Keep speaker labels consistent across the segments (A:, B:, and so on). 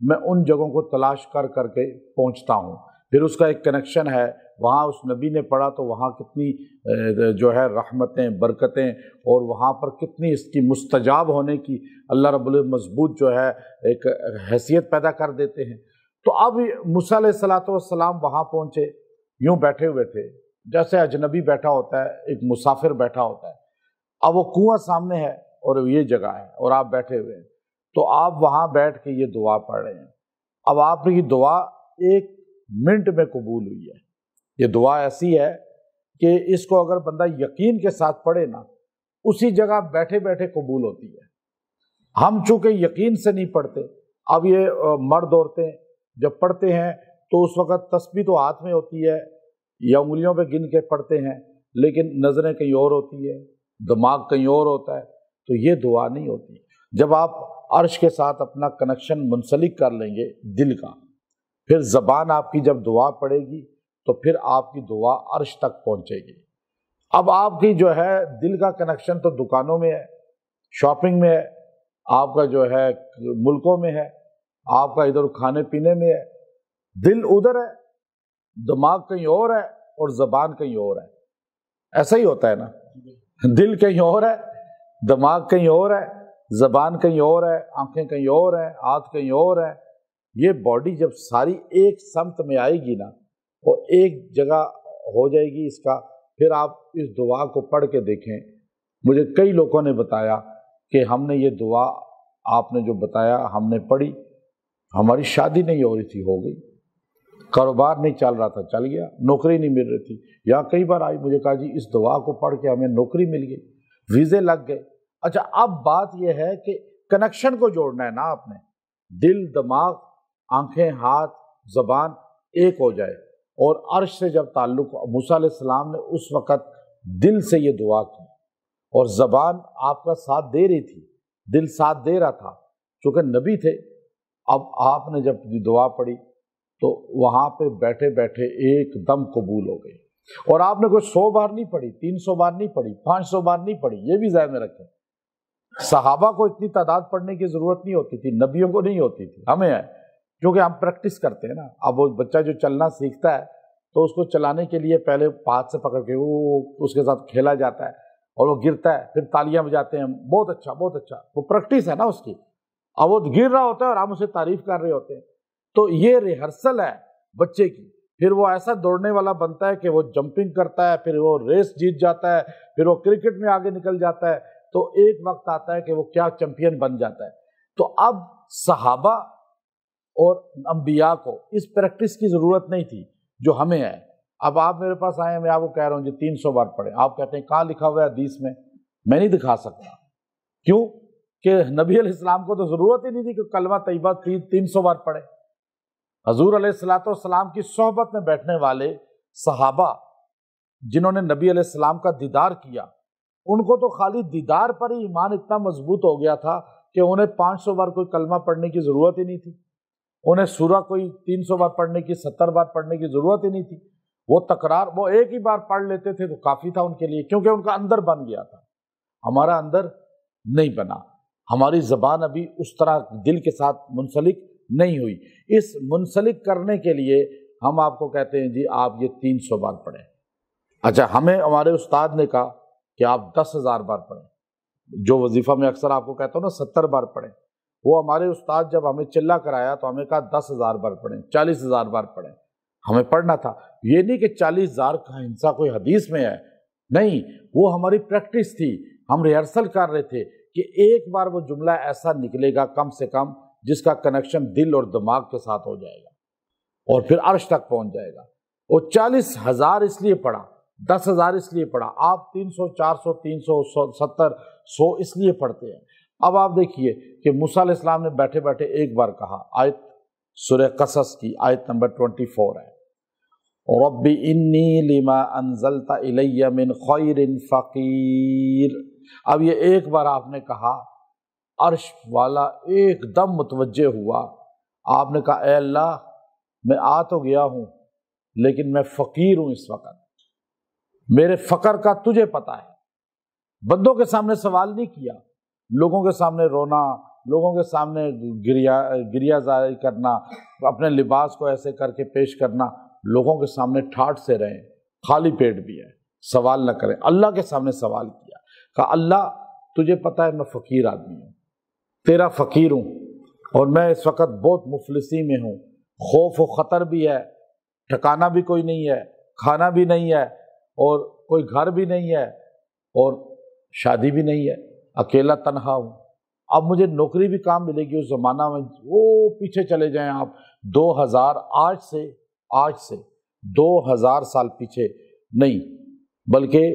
A: میں ان جگہوں کو تلاش کر کر کے پہنچتا ہوں۔ پھر اس کا ایک کنیکشن ہے، وہاں اس نبی نے پڑھا تو وہاں کتنی جو ہے رحمتیں، برکتیں، اور وہاں پر کتنی اس کی مستجاب ہونے کی اللہ رب المضبوط جو ہے ایک حیثیت پیدا کر دیتے ہیں۔ تو اب موسیٰ علیہ السلام وہاں پہنچے، یوں بیٹھے ہوئے تھے جیسے اجنبی بیٹھا ہوتا ہے، ایک مسافر بیٹھا ہوتا ہے۔ اب وہ کنواں سامنے ہے اور یہ جگہ ہے اور آپ بیٹھے ہوئے ہیں، تو آپ وہاں بیٹھ کے یہ دعا پڑھ رہے ہیں۔ اب آپ کی دعا 1 منٹ میں قبول ہوئی ہے۔ یہ دعا ایسی ہے کہ اس کو اگر بندہ یقین کے ساتھ پڑھے نا، اسی جگہ بیٹھے بیٹھے قبول ہوتی ہے۔ ہم چونکہ یقین سے نہیں پڑھتے، اب یہ مرد عورتیں جب پڑھتے ہیں تو اس وقت تسبیح تو ہاتھ میں ہوتی ہے یا انگلیوں پہ گن کے پڑھتے ہیں، لیکن نظریں کہیں اور ہوتی ہے، دماغ کہیں اور ہوتا ہے، تو یہ دعا نہیں ہوتی۔ جب آپ عرش کے ساتھ اپنا کنیکشن منسلک کر لیں گے دل کا، پھر زبان آپ کی جب دعا پڑے گی تو پھر آپ کی دعا عرش تک پہنچے گی۔ اب آپ کی جو ہے دل کا کنیکشن تو دکانوں میں ہے، شاپنگ میں ہے، آپ کا جو ہے ملکوں میں ہے، آپ کا ادھر کھانے پینے میں ہے، دل ادھر ہے، دماغ کہیں اور ہے اور زبان کہیں اور ہے۔ ایسا ہی ہوتا ہے نا، دل کہیں اور ہے، دماغ کہیں اور ہے، زبان کہیں اور ہے، آنکھیں کہیں اور ہیں، ہاتھ کہیں اور ہے۔ یہ باڈی جب ساری ایک سمت میں آئے گی نا، وہ ایک جگہ ہو جائے گی اس کا، پھر آپ اس دعا کو پڑھ کے دیکھیں۔ مجھے کئی لوگوں نے بتایا کہ ہم نے یہ دعا آپ نے جو بتایا ہم نے پڑھی، ہماری شادی نہیں ہو رہی تھی، ہو گئی، کاروبار نہیں چل رہا تھا، چل گیا، نوکری نہیں مل رہی تھی، یا کئی بار آئی مجھے کہا جی اس دعا کو پڑھ کے ہمیں نوکری مل گئی، ویزے لگ گئے۔ اچھا اب بات یہ ہے کہ کنیکشن کو جوڑنا ہے نا آپ نے، دل، دماغ، آنکھیں، ہاتھ، زبان ایک ہو جائے، اور عرش سے جب تعلق، موسیٰ علیہ السلام نے اس وقت دل سے یہ دعا کی اور زبان آپ کا ساتھ دے رہی تھی، دل ساتھ دے رہا تھا چونکہ نبی تھے۔ اب آپ نے جب دعا پڑھی تو وہاں پہ بیٹھے بیٹھے ایک دم قبول ہو گئی، اور آپ نے کوئی 100 بار نہیں پڑھی، 300 بار نہیں پڑھی، 500 بار نہیں پڑھی، یہ بھی ذہن میں رکھیں۔ صحابہ کو اتنی تعداد پڑھنے کی ضرورت نہیں ہوتی تھی، نبیوں کو نہیں ہوتی تھی، ہمیں ہے کیونکہ ہم پریکٹس کرتے ہیں نا۔ اب وہ بچہ جو چلنا سیکھتا ہے تو اس کو چلانے کے لیے پہلے ہاتھ سے پکڑ کے وہ اس کے ساتھ کھیلا جاتا ہے اور وہ گرتا ہے، پھر تالیاں بجاتے ہیں، بہت اچھا بہت اچھا، وہ پریکٹس ہے نا اس کی۔ اب وہ گر رہا ہوتا ہے اور ہم اسے تعریف کر رہے ہوتے ہیں، تو یہ ریہرسل ہے بچے کی۔ پھر وہ ایسا دوڑنے والا بنتا ہے کہ وہ جمپنگ کرتا ہے، پھر وہ ریس جیت جاتا ہے، پھر وہ کرکٹ میں آگے نکل جاتا ہے، تو ایک وقت آتا ہے کہ وہ کیا چیمپئن بن جاتا ہے۔ تو اب صحابہ اور انبیاء کو اس پریکٹس کی ضرورت نہیں تھی جو ہمیں ہے۔ اب آپ میرے پاس آئے ہیں، میں آپ کو کہہ رہا ہوں جی 300 بار پڑھیں، آپ کہتے ہیں کہاں لکھا ہوا ہے حدیث میں؟ میں نہیں دکھا سکتا، کیوں کہ نبی علیہ السلام کو تو ضرورت ہی نہیں تھی کہ کلمہ طیبہ 300 بار پڑھے۔ حضور علیہ السلام کی صحبت میں بیٹھنے والے صحابہ جنہوں نے نبی علیہ السلام کا دیدار کیا، ان کو تو خالی دیدار پر ہی ایمان اتنا مضبوط ہو گیا تھا کہ انہیں 500 بار کوئی کلمہ پڑھنے کی ضرورت ہی نہیں تھی، انہیں سورہ کوئی 300 بار پڑھنے کی، 70 بار پڑھنے کی ضرورت ہی نہیں تھی۔ وہ تکرار، وہ ایک ہی بار پڑھ لیتے تھے تو کافی تھا ان کے لیے، کیونکہ ان کا اندر بن گیا تھا۔ ہمارا اندر نہیں بنا، ہماری زبان ابھی اس طرح دل کے ساتھ منسلک نہیں ہوئی۔ اس منسلک کرنے کے لیے ہم آپ کو کہتے ہیں جی آپ یہ 300 بار پڑھیں۔ اچھا ہمیں ہمارے استاد نے کہا کہ آپ 10,000 بار پڑھیں، جو وظیفہ میں اکثر آپ کو کہتا ہوں نا 70 بار پڑھیں، وہ ہمارے استاد جب ہمیں چلا کرایا تو ہمیں کہا 10,000 بار پڑھیں، 40,000 بار پڑھیں۔ ہمیں پڑھنا تھا، یہ نہیں کہ 40,000 کا ہنسا کوئی حدیث میں ہے، نہیں، وہ ہماری پریکٹس تھی، ہم ریہرسل کر رہے تھے کہ ایک بار وہ جملہ ایسا نکلے گا کم سے کم جس کا کنیکشن دل اور دماغ کے ساتھ ہو جائے گا اور پھر عرش تک پہنچ جائے گا۔ وہ 40,000 اس لیے پڑھا، 10,000 اس لیے پڑھا، آپ 300 400 300 70 100 اس لیے پڑھتے ہیں۔ اب آپ دیکھیے کہ موسیٰ علیہ السلام نے بیٹھے بیٹھے ایک بار کہا، آیت سورہ قصص کی آیت نمبر 24 ہے، رب انی لما انزلت الی من خیر فقیر۔ اب یہ ایک بار آپ نے کہا، عرش والا ایک دم متوجہ ہوا، آپ نے کہا اے اللہ میں آ تو گیا ہوں لیکن میں فقیر ہوں، اس وقت میرے فقر کا تجھے پتہ ہے۔ بندوں کے سامنے سوال نہیں کیا، لوگوں کے سامنے رونا، لوگوں کے سامنے گریہ زاری کرنا، اپنے لباس کو ایسے کر کے پیش کرنا، لوگوں کے سامنے ٹھاٹھ سے رہیں، خالی پیٹ بھی ہے، سوال نہ کریں۔ اللہ کے سامنے سوال کیا، کہا اللہ تجھے پتہ ہے میں فقیر آدمی ہوں، تیرا فقیر ہوں، اور میں اس وقت بہت مفلسی میں ہوں، خوف و خطر بھی ہے، ٹھکانا بھی کوئی نہیں ہے، کھانا بھی نہیں ہے، اور کوئی گھر بھی نہیں ہے، اور شادی بھی نہیں ہے، اکیلا تنہا ہوں۔ اب مجھے نوکری بھی کام ملے گی اس زمانہ میں، وہ پیچھے چلے جائیں آپ 2000 آج سے 2000 سال پیچھے نہیں بلکہ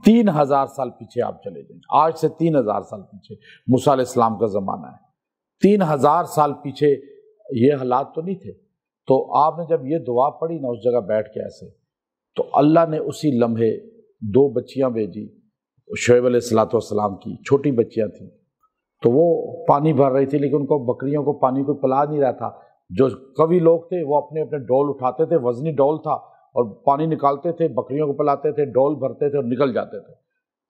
A: 3000 سال پیچھے آپ چلے جائیں، آج سے 3000 سال پیچھے موسیٰ علیہ السلام کا زمانہ ہے، 3000 سال پیچھے یہ حالات تو نہیں تھے۔ تو آپ نے جب یہ دعا پڑھی نا اس جگہ بیٹھ کے ایسے، تو اللہ نے اسی لمحے 2 بچیاں بھیجی، شعیب علیہ السلام کی چھوٹی بچیاں تھیں، تو وہ پانی بھر رہی تھی، لیکن ان کو بکریوں کو پانی کو پلا نہیں رہا تھا۔ جو قوی لوگ تھے وہ اپنے اپنے ڈول اٹھاتے تھے، وزنی ڈول تھا، اور پانی نکالتے تھے، بکریوں کو پلاتے تھے، ڈول بھرتے تھے اور نکل جاتے تھے،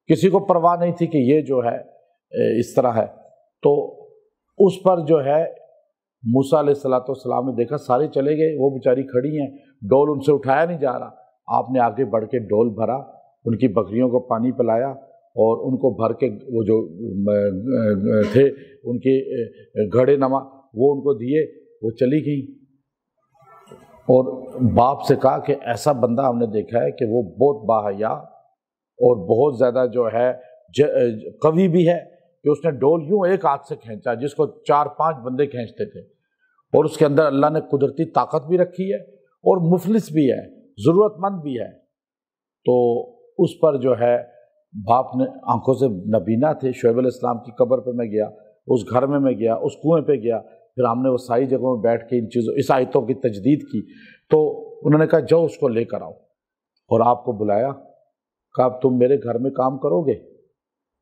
A: کسی کو پرواہ نہیں تھی کہ یہ جو ہے اس طرح ہے۔ تو اس پر جو ہے موسیٰ علیہ السلام نے دیکھا سارے چلے گئے، وہ بیچاری کھڑی ہیں، ڈول ان سے اٹھایا نہیں جا رہا۔ آپ نے آگے بڑھ کے ڈول بھرا، ان کی بکریوں کو پانی پلایا، اور ان کو بھر کے وہ جو تھے ان کے گھڑے نما وہ ان کو دیے، وہ چلی گئی۔ اور باپ سے کہا کہ ایسا بندہ ہم نے دیکھا ہے کہ وہ بہت باحیا اور بہت زیادہ جو ہے قوی بھی ہے، کہ اس نے ڈول یوں ایک ہاتھ سے کھینچا جس کو 4-5 بندے کھینچتے تھے، اور اس کے اندر اللہ نے قدرتی طاقت بھی رکھی ہے، اور مفلس بھی ہے، ضرورت مند بھی ہے۔ تو اس پر جو ہے باپ نے آنکھوں سے نبینا تھے، شعیب علیہ السلام کی قبر پہ میں گیا، اس گھر میں گیا، اس کنویں پہ گیا، پھر ہم نے وہ ساری جگہوں میں بیٹھ کے ان چیزوں اس آیتوں کی تجدید کی۔ تو انہوں نے کہا جاؤ اس کو لے کر آؤ، اور آپ کو بلایا، کہا اب تم میرے گھر میں کام کرو گے؟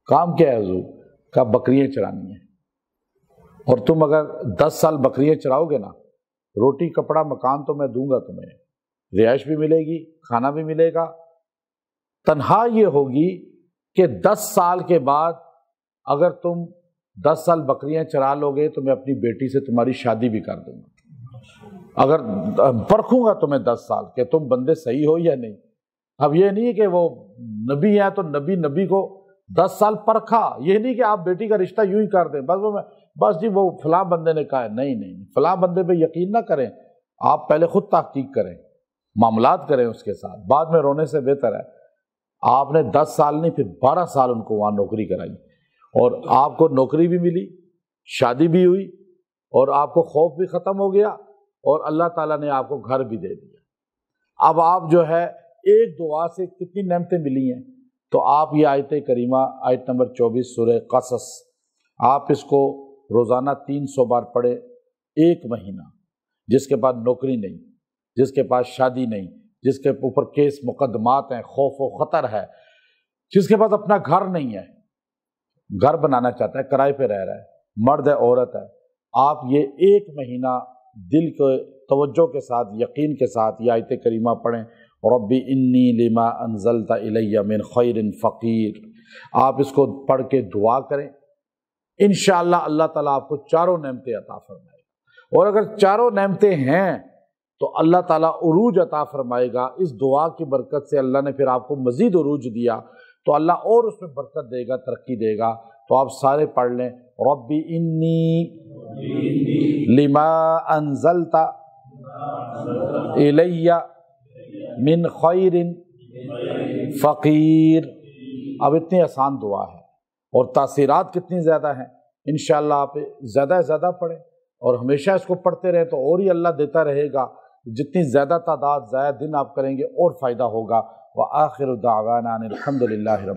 A: کام کیا ہے حضور؟ کہا بکریاں چرانی ہیں، اور تم اگر 10 سال بکریاں چراؤ گے نا، روٹی کپڑا مکان تو میں دوں گا تمہیں، رہائش بھی ملے گی، کھانا بھی ملے گا، تنہا یہ ہوگی کہ 10 سال کے بعد اگر تم 10 سال بکریاں چرا لو گے تو میں اپنی بیٹی سے تمہاری شادی بھی کر دوں گا، اگر پرکھوں گا تمہیں 10 سال کہ تم بندے صحیح ہو یا نہیں۔ اب یہ نہیں کہ وہ نبی ہے تو نبی کو 10 سال پرکھا، یہ نہیں کہ آپ بیٹی کا رشتہ یوں ہی کر دیں، بس جی وہ فلاں بندے نے کہا ہے، نہیں، فلاں بندے پہ یقین نہ کریں، آپ پہلے خود تحقیق کریں، معاملات کریں اس کے ساتھ، بعد میں رونے سے بہتر ہے۔ آپ نے 10 سال نہیں، پھر 12 سال ان کو وہاں نوکری کرائی، اور آپ کو نوکری بھی ملی، شادی بھی ہوئی، اور آپ کو خوف بھی ختم ہو گیا، اور اللہ تعالیٰ نے آپ کو گھر بھی دے دیا۔ اب آپ جو ہے ایک دعا سے کتنی نعمتیں ملی ہیں۔ تو آپ یہ آیت کریمہ، آیت نمبر 24 سورہ قصص، آپ اس کو روزانہ 300 بار پڑھیں، 1 مہینہ۔ جس کے پاس نوکری نہیں، جس کے پاس شادی نہیں، جس کے اوپر کیس مقدمات ہیں، خوف و خطر ہے، جس کے پاس اپنا گھر نہیں ہے، گھر بنانا چاہتا ہے، کرائے پہ رہ رہا ہے، مرد ہے عورت ہے، آپ یہ 1 مہینہ دل کو توجہ کے ساتھ، یقین کے ساتھ یہ آیت کریمہ پڑھیں، ربی انی لما انزلت الی من خیر فقیر۔ آپ اس کو پڑھ کے دعا کریں، انشاءاللہ اللہ تعالیٰ آپ کو چاروں نعمتیں عطا فرمائے گا، اور اگر چاروں نعمتیں ہیں تو اللہ تعالیٰ عروج عطا فرمائے گا۔ اس دعا کی برکت سے اللہ نے پھر آپ کو مزید عروج دیا، تو اللہ اور اس میں برکت دے گا، ترقی دے گا۔ تو آپ سارے پڑھ لیں، ربی انی لما انزلت الی من خیر فقیر۔ اب اتنی آسان دعا ہے، اور تاثیرات کتنی زیادہ ہیں۔ انشاءاللہ آپ زیادہ سے زیادہ پڑھیں، اور ہمیشہ اس کو پڑھتے رہیں تو اور ہی اللہ دیتا رہے گا۔ جتنی زیادہ تعداد، زیادہ دن آپ کریں گے اور فائدہ ہوگا۔ وآخر دعوانا ان الحمد للہ رب